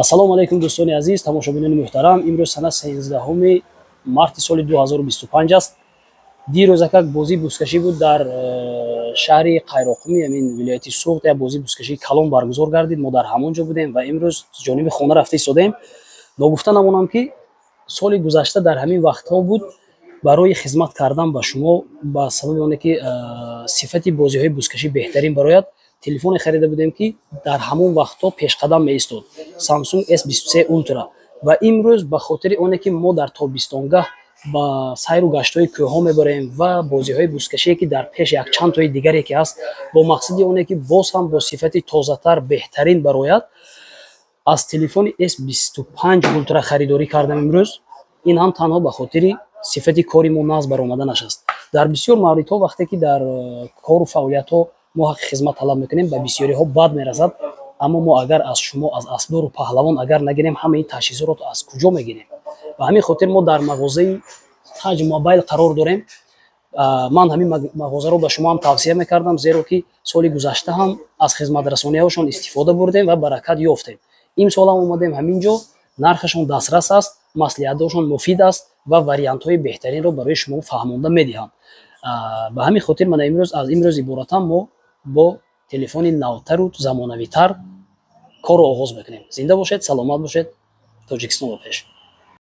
ассалому алайкум дӯстони азиз, тамошобинони муҳтарам. Имрӯз сана 13 марти соли 2025 аст. Дирӯз акак бозии бузкашӣ буд дар шаҳри Қайроқуми, амин вилояти Суғд. Я бозии бузкашии калон баргузор гардид. Мо дар ҳамон ҷо будем ва имрӯз ҷониби хона рафта истодем. Ногуфта намонам ки соли гузашта дар ҳамин вақтҳо буд барои хизмат кардан ба шумо ба сабаби оне ки сифати бозиҳои бузкашӣ беҳтарин барояд, телефоне харида будем ки дар ҳамон вақтҳо пешқадам меистод, Samsung S23 Ultra. Ва имрӯз ба хотири оне ки мо дар тобистонгоҳ ба сайру гаштҳои кӯҳҳо мебарем ва бозиҳои бузкашие ки дар пеш якчандтои дигаре ки ҳаст, бо мақсади оне ки боз ҳам бо сифати тозатар беҳтарин барояд, аз телефони S25 Ultra харидорӣ кардам имрӯз. Ин ҳам танҳо ба хотири сифати кори мо нағз баромаданаш аст. Дар бисёр мавридҳо вақте ки дар кору фаъолиятҳо мо ҳаққи хизмат талаб мекунем, ба бисёриҳо бад мерасад. Аммо мо агар аз шумо, аз асдору паҳлавон агар нагирем, ҳамаи таҷҳизотро аз куҷо мегирем? Ба ҳамин хотир мо дар мағозаи Таҷ Мобайл қарор дорем. Ман ҳамин мағозаро ба шумо ҳам тавсия мекардам, зеро ки соли гузашта ҳам аз хизматрасониҳояшон истифода бурдем ва баракат ёфтем. Имсол ҳам омадем ҳамин ҷо. Нархашон дастрас аст, маслиҳатҳошон муфид аст ва вариантҳои беҳтаринро барои шумо фаҳмонда медиҳанд. Ба ҳамин хотир ман аз имрӯз иборатам мо бо телефони навтару замонавитар корро оғоз мекунем. Зинда бошед, саломат бошед. Тоҷикистон ба пеш.